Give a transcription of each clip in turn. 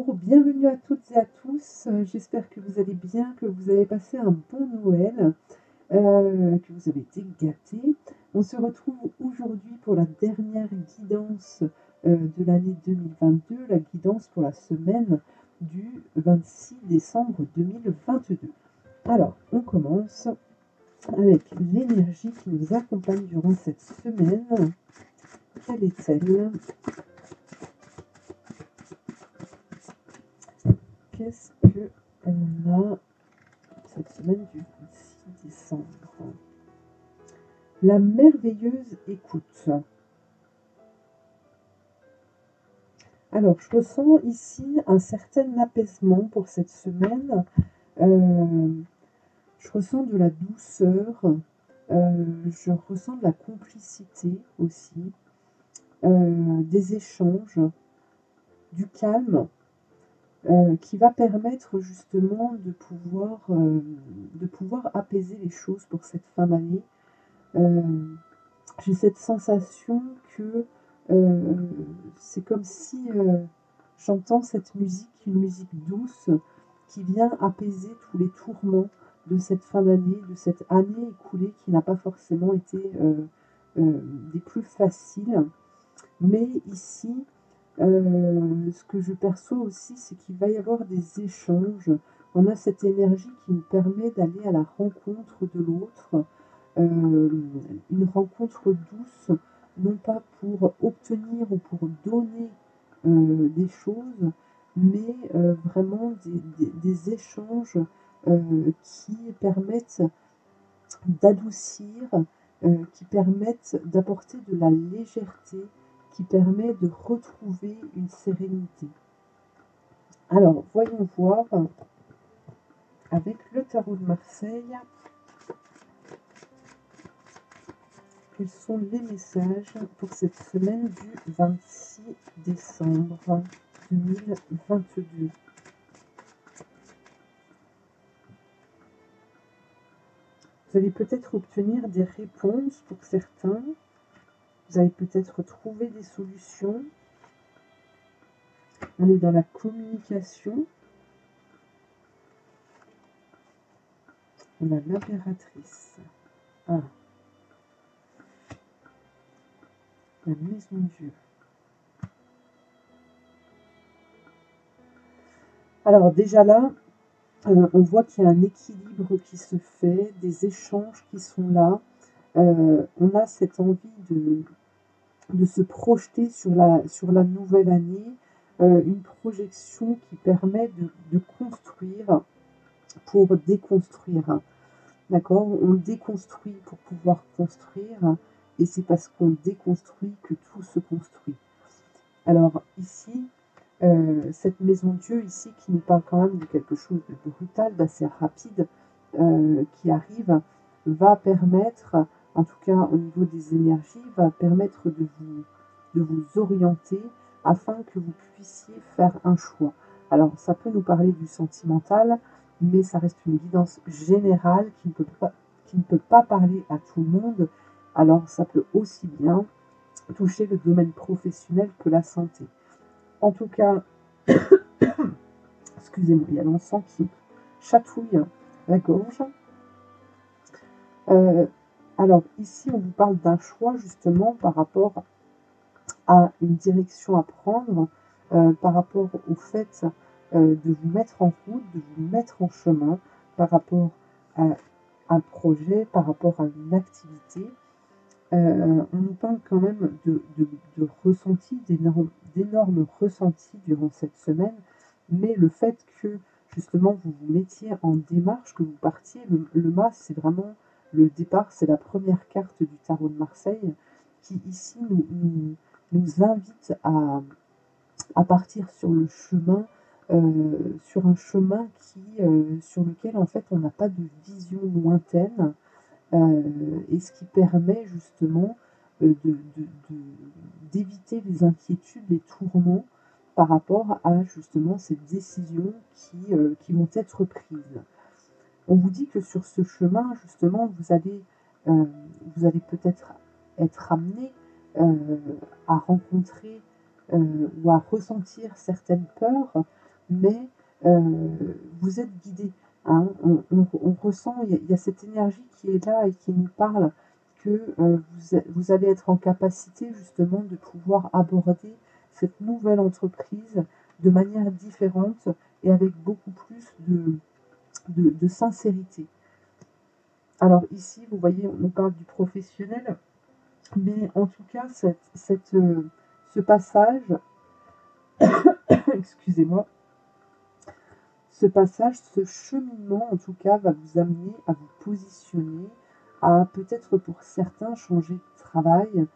Bonjour, bienvenue à toutes et à tous. J'espère que vous allez bien, que vous avez passé un bon Noël, que vous avez été gâtés. On se retrouve aujourd'hui pour la dernière guidance de l'année 2022, la guidance pour la semaine du 26 décembre 2022. Alors, on commence avec l'énergie qui nous accompagne durant cette semaine. Quelle est-elle? Qu'est-ce que on a cette semaine du 26 décembre? La merveilleuse écoute. Alors, je ressens ici un certain apaisement pour cette semaine. Je ressens de la douceur. Je ressens de la complicité aussi. Des échanges. Du calme. Qui va permettre justement de pouvoir apaiser les choses pour cette fin d'année. J'ai cette sensation que c'est comme si j'entends cette musique, une musique douce qui vient apaiser tous les tourments de cette fin d'année, de cette année écoulée qui n'a pas forcément été des plus faciles. Mais ici, ce que je perçois aussi, c'est qu'il va y avoir des échanges. On a cette énergie qui nous permet d'aller à la rencontre de l'autre, une rencontre douce, non pas pour obtenir ou pour donner des choses, mais vraiment des échanges qui permettent d'adoucir, qui permettent d'apporter de la légèreté, qui permet de retrouver une sérénité. Alors, voyons voir avec le tarot de Marseille quels sont les messages pour cette semaine du 26 décembre 2022. Vous allez peut-être obtenir des réponses pour certains. Vous allez peut-être trouver des solutions. On est dans la communication. On a l'impératrice. Ah. La maison de Dieu. Alors déjà là, on voit qu'il y a un équilibre qui se fait, des échanges qui sont là. On a cette envie de se projeter sur la nouvelle année, une projection qui permet de construire pour déconstruire. D'accord? On déconstruit pour pouvoir construire, et c'est parce qu'on déconstruit que tout se construit. Alors ici, cette maison de Dieu ici qui nous parle quand même de quelque chose de brutal, d'assez rapide, qui arrive, va permettre, en tout cas au niveau des énergies, va permettre de vous orienter afin que vous puissiez faire un choix. Alors ça peut nous parler du sentimental, mais ça reste une guidance générale qui ne peut pas parler à tout le monde. Alors ça peut aussi bien toucher le domaine professionnel que la santé. En tout cas, excusez-moi, il y a l'encens qui chatouille la gorge. Alors ici, on vous parle d'un choix justement par rapport à une direction à prendre, par rapport au fait de vous mettre en route, de vous mettre en chemin, par rapport à un projet, par rapport à une activité. On nous parle quand même de ressentis, d'énormes ressentis durant cette semaine, mais le fait que justement vous vous mettiez en démarche, que vous partiez, le mas c'est vraiment le départ, c'est la première carte du tarot de Marseille qui ici nous invite à partir sur le chemin, sur un chemin sur lequel en fait on n'a pas de vision lointaine. Et ce qui permet justement d'éviter les inquiétudes, les tourments par rapport à justement ces décisions qui vont être prises. On vous dit que sur ce chemin, justement, vous allez peut-être être amené à rencontrer ou à ressentir certaines peurs, mais vous êtes guidé. Hein. On ressent, il y a cette énergie qui est là et qui nous parle que vous allez être en capacité justement de pouvoir aborder cette nouvelle entreprise de manière différente et avec beaucoup plus de sincérité. Alors ici, vous voyez, on parle du professionnel, mais en tout cas, ce passage, excusez-moi, ce passage, ce cheminement, en tout cas, va vous amener à vous positionner, à peut-être pour certains changer de travail.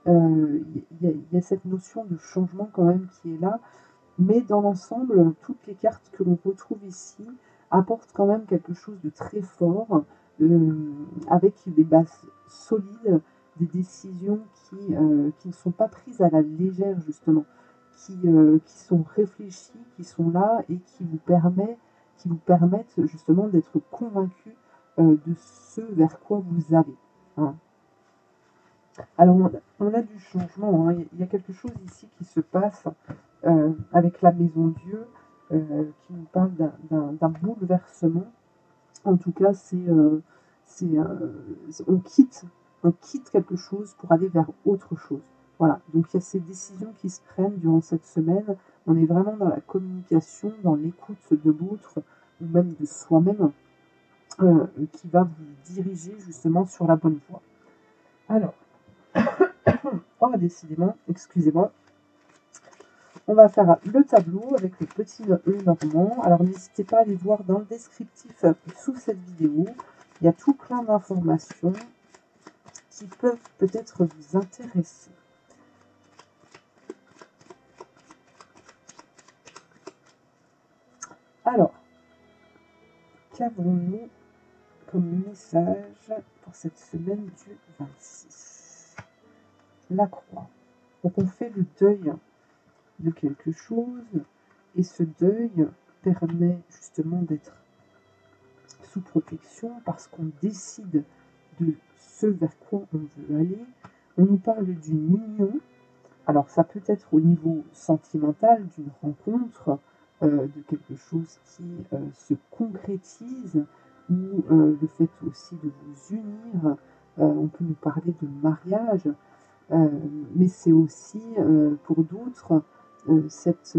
Il y a cette notion de changement quand même qui est là, mais dans l'ensemble, toutes les cartes que l'on retrouve ici apportent quand même quelque chose de très fort, avec des bases solides, des décisions qui ne sont pas prises à la légère justement, qui sont réfléchies, qui sont là et qui vous permettent justement d'être convaincus de ce vers quoi vous allez. Hein. Alors on a du changement, hein. Il y a quelque chose ici qui se passe avec la maison Dieu, qui nous parle d'un bouleversement. En tout cas, on quitte quelque chose pour aller vers autre chose. Voilà, donc il y a ces décisions qui se prennent durant cette semaine. On est vraiment dans la communication, dans l'écoute de l'autre, ou même de soi-même, qui va vous diriger justement sur la bonne voie. Alors, oh décidément, excusez-moi, on va faire le tableau avec le petit Lenormand. Alors n'hésitez pas à aller voir dans le descriptif sous cette vidéo. Il y a tout plein d'informations qui peuvent peut-être vous intéresser. Alors, qu'avons-nous comme message pour cette semaine du 26? La croix. Donc on fait le deuil de quelque chose et ce deuil permet justement d'être sous protection parce qu'on décide de ce vers quoi on veut aller. On nous parle d'une union. Alors ça peut être au niveau sentimental, d'une rencontre, de quelque chose qui se concrétise, ou le fait aussi de vous unir. On peut nous parler de mariage, mais c'est aussi pour d'autres cette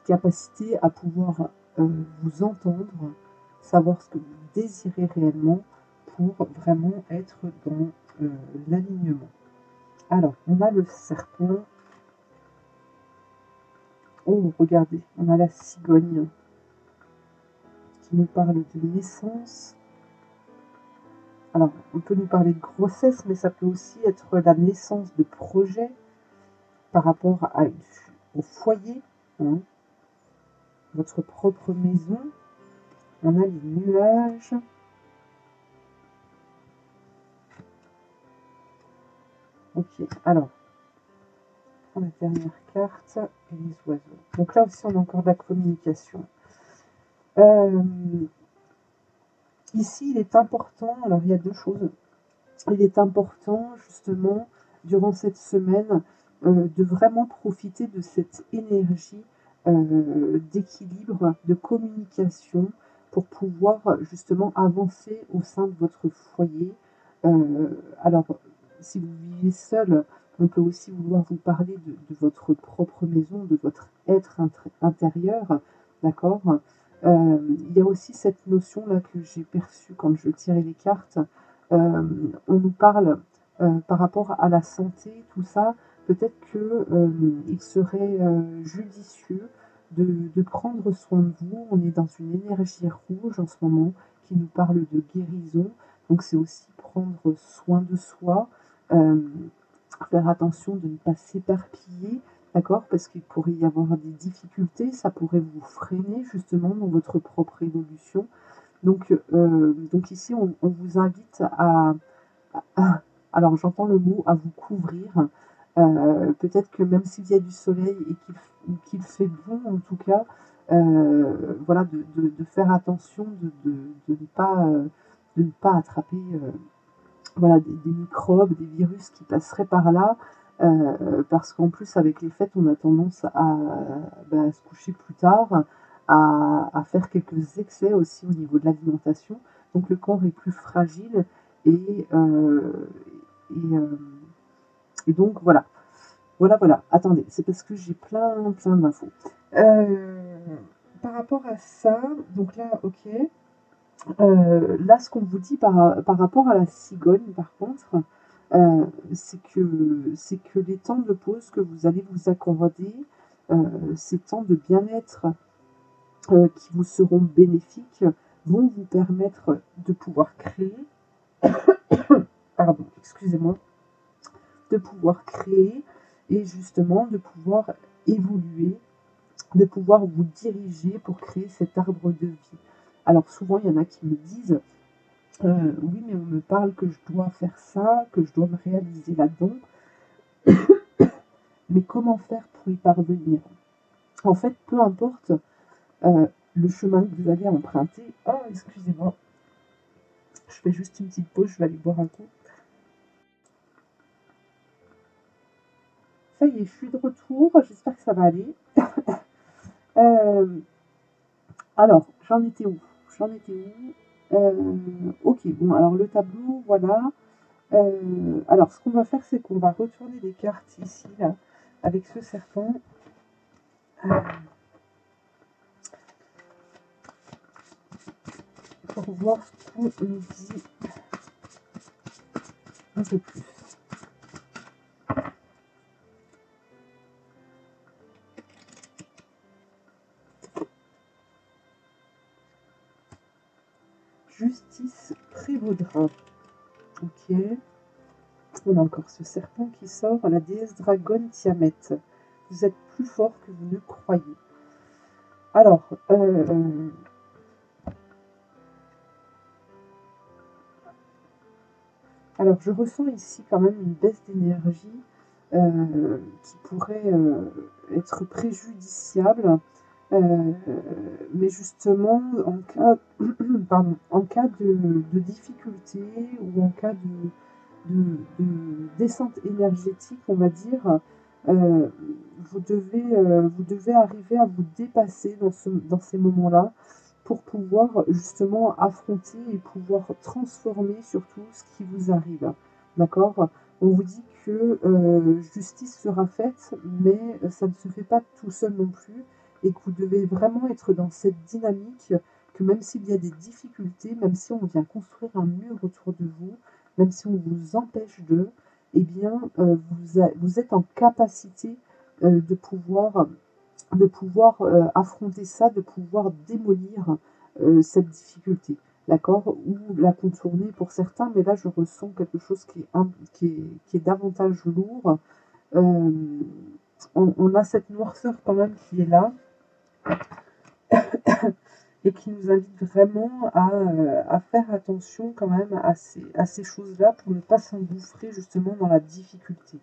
capacité à pouvoir vous entendre, savoir ce que vous désirez réellement pour vraiment être dans l'alignement. Alors, on a le serpent. Oh, regardez, on a la cigogne qui nous parle de naissance. Alors, on peut nous parler de grossesse, mais ça peut aussi être la naissance de projets par rapport au foyer, hein, votre propre maison. On a les nuages. Ok, alors, on prend la dernière carte et les oiseaux. Donc là aussi, on a encore de la communication. Ici, il est important, alors il y a deux choses. Il est important, justement, durant cette semaine, de vraiment profiter de cette énergie d'équilibre, de communication, pour pouvoir justement avancer au sein de votre foyer. Alors, si vous vivez seul, on peut aussi vouloir vous parler de votre propre maison, de votre être intérieur, d'accord? Il y a aussi cette notion-là que j'ai perçue quand je tirais les cartes. On nous parle par rapport à la santé, tout ça. Peut-être qu'il serait judicieux de prendre soin de vous. On est dans une énergie rouge en ce moment qui nous parle de guérison. Donc c'est aussi prendre soin de soi, faire attention de ne pas s'éparpiller, d'accord? Parce qu'il pourrait y avoir des difficultés, ça pourrait vous freiner justement dans votre propre évolution. Donc ici, on vous invite alors j'entends le mot à vous couvrir. Peut-être que même s'il y a du soleil et qu'il fait bon, en tout cas, voilà, de faire attention de ne pas attraper voilà, des microbes, des virus qui passeraient par là. parce qu'en plus, avec les fêtes, on a tendance à se coucher plus tard, à faire quelques excès aussi au niveau de l'alimentation. Donc le corps est plus fragile et, et, euh, et donc voilà. Voilà. Attendez, c'est parce que j'ai plein d'infos. Euh, Par rapport à ça, donc là, ok. Là, ce qu'on vous dit par rapport à la cigogne, par contre, c'est que les temps de pause que vous allez vous accorder, ces temps de bien-être qui vous seront bénéfiques, vont vous permettre de pouvoir créer, pardon, excusez-moi, de pouvoir créer et justement de pouvoir évoluer, de pouvoir vous diriger pour créer cet arbre de vie. Alors souvent, il y en a qui me disent, oui, mais on me parle que je dois faire ça, que je dois me réaliser là-dedans, mais comment faire pour y parvenir? En fait, peu importe le chemin que vous allez emprunter. Oh, excusez-moi, je fais juste une petite pause, je vais aller boire un coup. Ça y est, je suis de retour, j'espère que ça va aller. Alors, j'en étais où? Ok, bon, alors le tableau, voilà. Alors, ce qu'on va faire, c'est qu'on va retourner les cartes ici, là, avec ce serpent. Pour voir ce qu'on nous dit un peu plus. Justice prévaudra. Ok. On a encore ce serpent qui sort, la déesse dragonne Tiamet. Vous êtes plus fort que vous ne croyez. Alors, je ressens ici quand même une baisse d'énergie qui pourrait être préjudiciable, mais justement en cas de difficulté ou en cas de descente énergétique, on va dire, vous devez arriver à vous dépasser dans ces moments-là pour pouvoir justement affronter et pouvoir transformer surtout ce qui vous arrive. D'accord? On vous dit que justice sera faite, mais ça ne se fait pas tout seul non plus, et que vous devez vraiment être dans cette dynamique, que même s'il y a des difficultés, même si on vient construire un mur autour de vous, même si on vous empêche eh bien, vous êtes en capacité de pouvoir affronter ça, de pouvoir démolir cette difficulté, d'accord? Ou la contourner pour certains, mais là je ressens quelque chose qui est davantage lourd. Euh, on a cette noirceur quand même qui est là et qui nous invite vraiment à faire attention quand même à ces choses-là pour ne pas s'engouffrer justement dans la difficulté.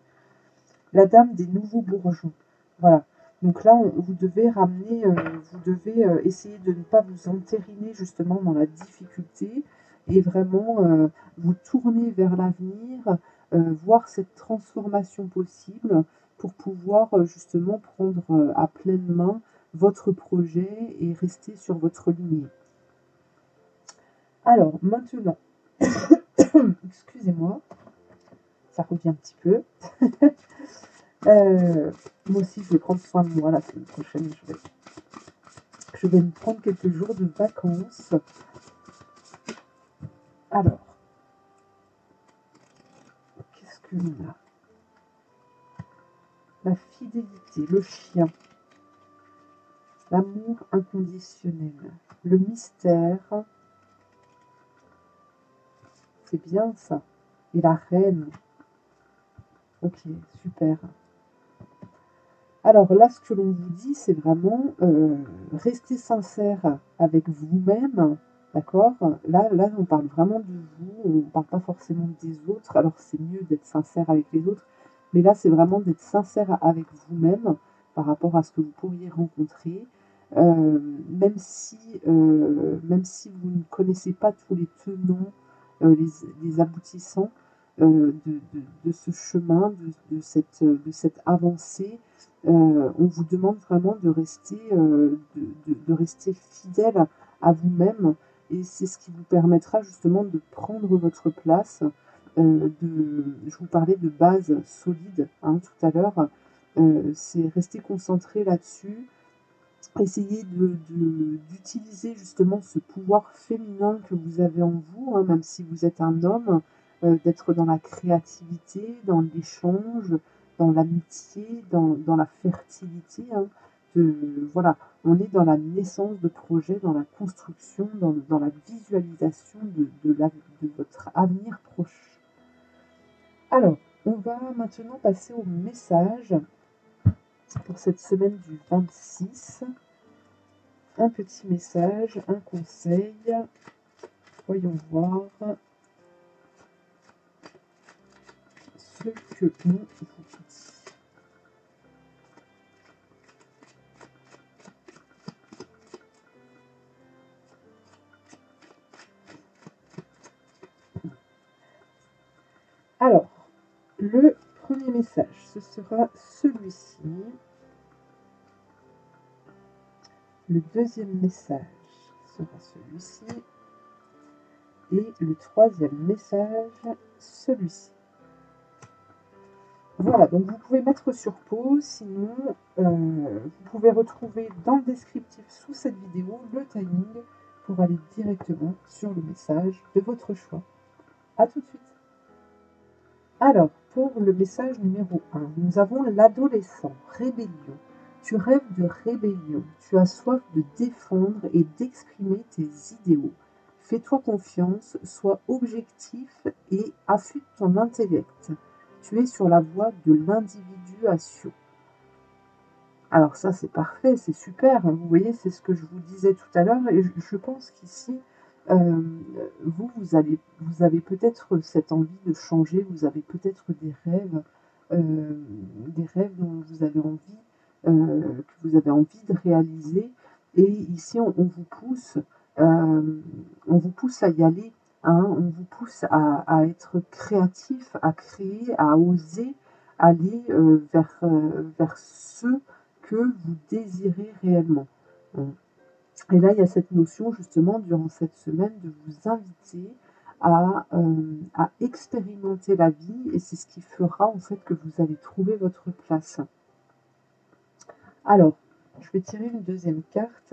La dame des nouveaux bourgeons. Voilà. Donc là, vous devez ramener, vous devez essayer de ne pas vous entériner justement dans la difficulté et vraiment vous tourner vers l'avenir, voir cette transformation possible pour pouvoir justement prendre à pleine main votre projet et rester sur votre lignée. Alors maintenant, excusez-moi, ça revient un petit peu. Moi aussi, je vais prendre soin de moi la semaine prochaine. Je vais me prendre quelques jours de vacances. Alors, qu'est-ce que l'on a? La fidélité, le chien, l'amour inconditionnel, le mystère. C'est bien ça. Et la reine. Ok, super. Alors là, ce que l'on vous dit, c'est vraiment rester sincère avec vous-même, d'accord? Là, on parle vraiment de vous, on ne parle pas forcément des autres. Alors c'est mieux d'être sincère avec les autres, mais là, c'est vraiment d'être sincère avec vous-même par rapport à ce que vous pourriez rencontrer, même si vous ne connaissez pas tous les tenants, les aboutissants. de ce chemin, de cette avancée. On vous demande vraiment de rester fidèle à vous-même, et c'est ce qui vous permettra justement de prendre votre place. Je vous parlais de base solide hein, tout à l'heure. C'est rester concentré là-dessus. Essayez d'utiliser justement ce pouvoir féminin que vous avez en vous, hein, même si vous êtes un homme, d'être dans la créativité, dans l'échange, dans l'amitié, dans la fertilité. Hein, voilà, on est dans la naissance de projets, dans la construction, dans la visualisation de votre avenir proche. Alors, on va maintenant passer au message pour cette semaine du 26. Un petit message, un conseil. Voyons voir ce que l'on vous dit. Alors, le premier message, ce sera celui-ci. Le deuxième message sera celui-ci. Et le troisième message, celui-ci. Voilà, donc vous pouvez mettre sur pause, sinon vous pouvez retrouver dans le descriptif sous cette vidéo le timing pour aller directement sur le message de votre choix. A tout de suite. Alors, pour le message numéro 1, nous avons l'adolescent, rébellion. Tu rêves de rébellion, tu as soif de défendre et d'exprimer tes idéaux. Fais-toi confiance, sois objectif et affûte ton intellect. Tu es sur la voie de l'individuation. Alors ça, c'est parfait, c'est super. Vous voyez, c'est ce que je vous disais tout à l'heure. Et je pense qu'ici, vous avez peut-être cette envie de changer. Vous avez peut-être des rêves dont vous avez envie, que vous avez envie de réaliser. Et ici, on vous pousse à y aller. Hein, on vous pousse à être créatif, à créer, à oser aller vers ce que vous désirez réellement. Et là, il y a cette notion justement durant cette semaine de vous inviter à expérimenter la vie, et c'est ce qui fera en fait que vous allez trouver votre place. Alors, je vais tirer une deuxième carte.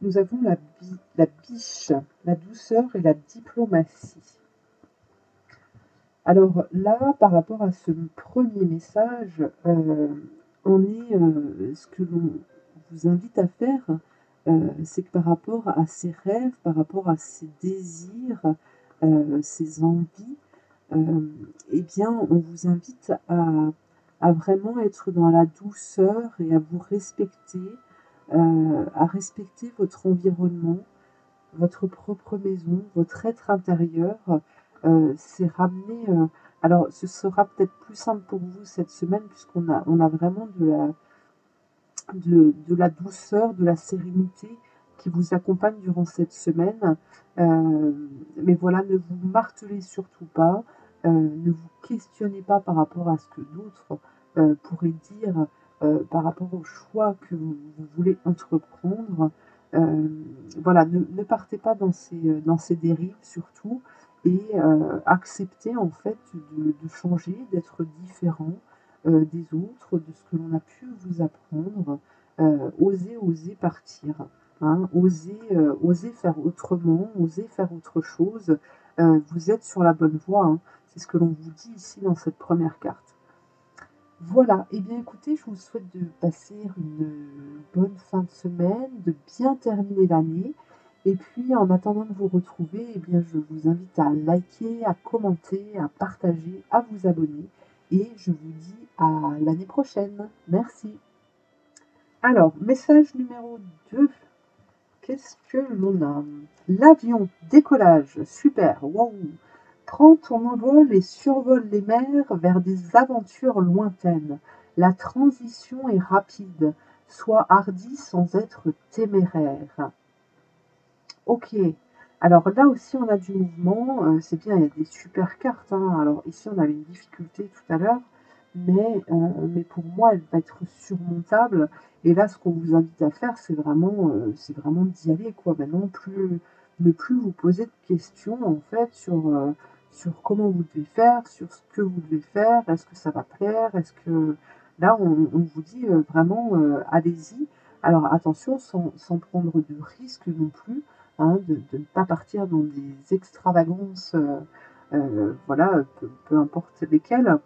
Nous avons la biche, la douceur et la diplomatie. Alors là, par rapport à ce premier message, ce que l'on vous invite à faire, c'est que par rapport à ses rêves, par rapport à ses désirs, ses envies, eh bien, on vous invite à vraiment être dans la douceur et à vous respecter, à respecter votre environnement, votre propre maison, votre être intérieur. C'est ramener... alors, ce sera peut-être plus simple pour vous cette semaine, puisqu'on a vraiment de la douceur, de la sérénité qui vous accompagne durant cette semaine. Mais voilà, ne vous martelez surtout pas, ne vous questionnez pas par rapport à ce que d'autres pourraient dire, par rapport au choix que vous voulez entreprendre. Voilà, ne partez pas dans ces dérives surtout, et acceptez en fait de changer, d'être différent des autres, de ce que l'on a pu vous apprendre. Osez partir, hein, osez faire autrement, osez faire autre chose. Vous êtes sur la bonne voie, hein. C'est ce que l'on vous dit ici dans cette première carte. Voilà, et bien écoutez, je vous souhaite de passer une bonne fin de semaine, de bien terminer l'année. Et puis en attendant de vous retrouver, eh bien, je vous invite à liker, à commenter, à partager, à vous abonner. Et je vous dis à l'année prochaine. Merci. Alors, message numéro 2. Qu'est-ce que l'on a? L'avion, décollage, super, waouh. Prends ton envol et survole les mers vers des aventures lointaines. La transition est rapide. Sois hardi sans être téméraire. Ok. Alors là aussi, on a du mouvement. C'est bien, il y a des super cartes, hein. Alors ici, on avait une difficulté tout à l'heure, mais pour moi, elle va être surmontable. Et là, ce qu'on vous invite à faire, c'est vraiment d'y aller, quoi. Maintenant, ne plus vous poser de questions, en fait, sur comment vous devez faire, sur ce que vous devez faire, est-ce que ça va plaire, est-ce que... Là, on vous dit vraiment, allez-y. Alors attention, sans prendre de risques non plus, hein, de ne pas partir dans des extravagances, voilà, peu importe lesquelles.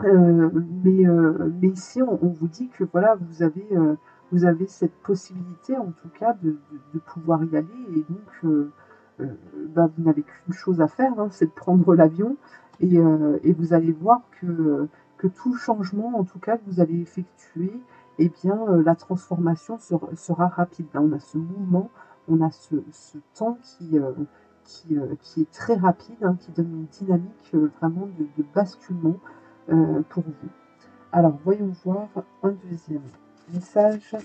Euh, mais ici, on vous dit que voilà, vous avez cette possibilité, en tout cas, de pouvoir y aller. Et donc, euh, bah, vous n'avez qu'une chose à faire, hein, c'est de prendre l'avion. Et vous allez voir que tout changement, en tout cas, que vous allez effectuer, eh bien, la transformation sera rapide. Là, on a ce mouvement, on a ce temps qui est très rapide, hein, qui donne une dynamique vraiment de basculement pour vous. Alors, voyons voir un deuxième message.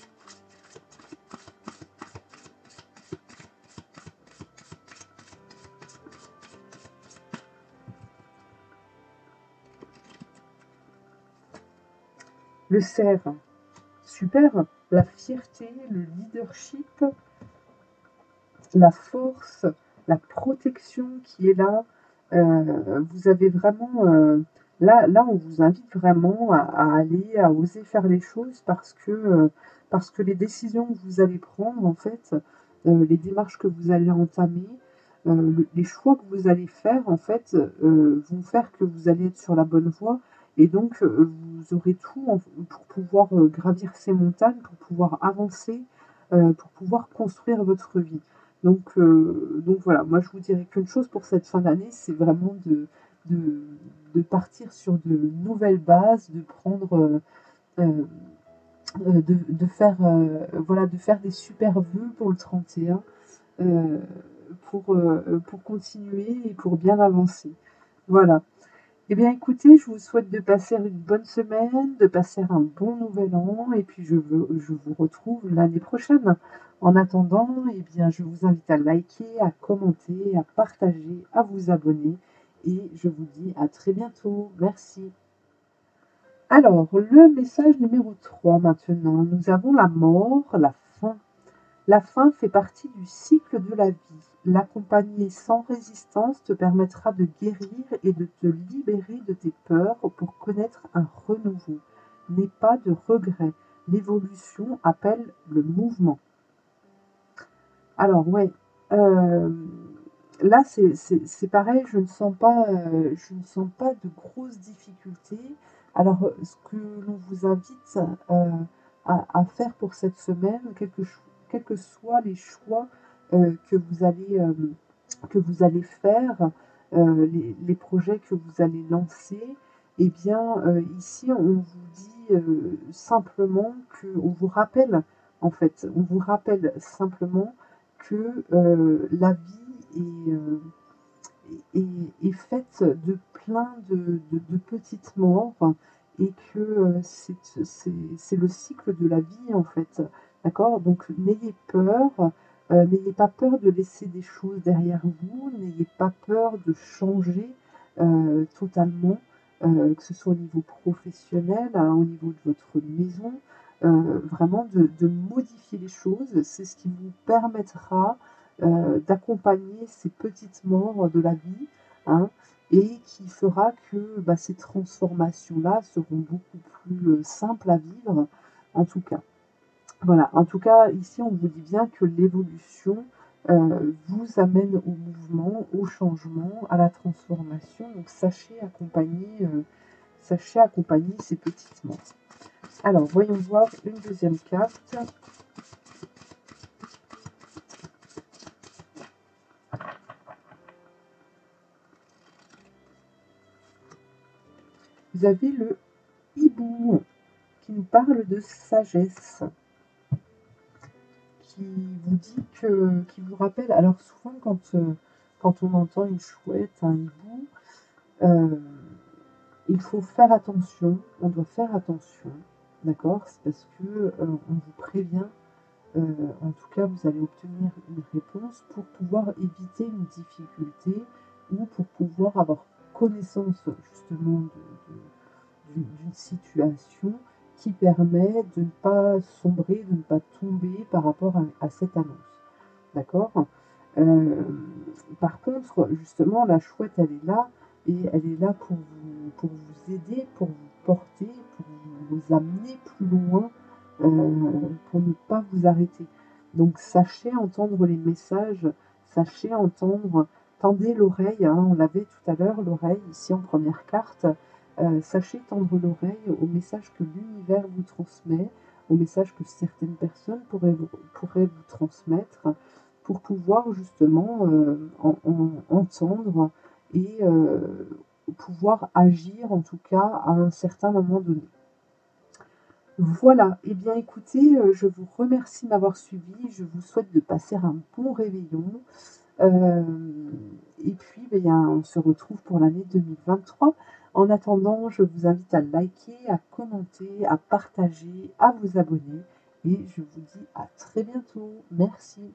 Le cerf, super. La fierté, le leadership, la force, la protection qui est là. Vous avez vraiment... là, on vous invite vraiment à aller, à oser faire les choses parce que les décisions que vous allez prendre, en fait, les démarches que vous allez entamer, les choix que vous allez faire, en fait, vont faire que vous allez être sur la bonne voie. Et donc, vous aurez tout pour pouvoir gravir ces montagnes, pour pouvoir avancer, pour pouvoir construire votre vie. Donc voilà, moi je vous dirais qu'une chose pour cette fin d'année, c'est vraiment de, de partir sur de nouvelles bases, de prendre, de faire, voilà, de faire des super vœux pour le 31, euh, pour continuer et pour bien avancer. Voilà. Eh bien écoutez, je vous souhaite de passer une bonne semaine, de passer un bon nouvel an, et puis je vous retrouve l'année prochaine. En attendant, eh bien, je vous invite à liker, à commenter, à partager, à vous abonner, et je vous dis à très bientôt. Merci. Alors, le message numéro 3 maintenant. Nous avons la mort, la fin. La fin fait partie du cycle de la vie. L'accompagner sans résistance te permettra de guérir et de te libérer de tes peurs pour connaître un renouveau. N'aie pas de regrets. L'évolution appelle le mouvement. Alors, ouais, euh, là, c'est pareil, je ne sens pas de grosses difficultés. Alors, ce que l'on vous invite à faire pour cette semaine, quels que soient les choix que vous allez faire, les projets que vous allez lancer, eh bien, ici, on vous dit simplement on vous rappelle, en fait, on vous rappelle simplement que la vie est faite de plein de petites morts et que c'est le cycle de la vie en fait. D'accord? Donc n'ayez pas peur de laisser des choses derrière vous, n'ayez pas peur de changer totalement, que ce soit au niveau professionnel, hein, au niveau de votre maison, vraiment de modifier les choses. C'est ce qui vous permettra d'accompagner ces petites morts de la vie, hein, et qui fera que bah, ces transformations-là seront beaucoup plus simples à vivre, en tout cas. Voilà, en tout cas, ici, on vous dit bien que l'évolution vous amène au mouvement, au changement, à la transformation. Donc, sachez accompagner ces petites morts. Alors, voyons voir une deuxième carte. Vous avez le hibou qui nous parle de sagesse, qui vous dit qui vous rappelle, alors souvent quand on entend une chouette, un hibou, Il faut faire attention, on doit faire attention, d'accord? C'est parce que on vous prévient, en tout cas vous allez obtenir une réponse pour pouvoir éviter une difficulté ou pour pouvoir avoir connaissance justement d'une situation qui permet de ne pas sombrer, de ne pas tomber par rapport à cette annonce. D'accord? Par contre, justement, la chouette, elle est là, et elle est là pour vous aider, pour vous porter, pour vous amener plus loin, pour ne pas vous arrêter. Donc, sachez entendre les messages, sachez entendre, tendez l'oreille, hein, on l'avait tout à l'heure, l'oreille, ici en première carte. Sachez tendre l'oreille aux messages que l'univers vous transmet, aux messages que certaines personnes pourraient vous transmettre, pour pouvoir justement entendre et pouvoir agir, en tout cas à un certain moment donné. Voilà, et bien écoutez, je vous remercie de m'avoir suivi, je vous souhaite de passer un bon réveillon, et puis on se retrouve pour l'année 2023. En attendant, je vous invite à liker, à commenter, à partager, à vous abonner, et je vous dis à très bientôt. Merci.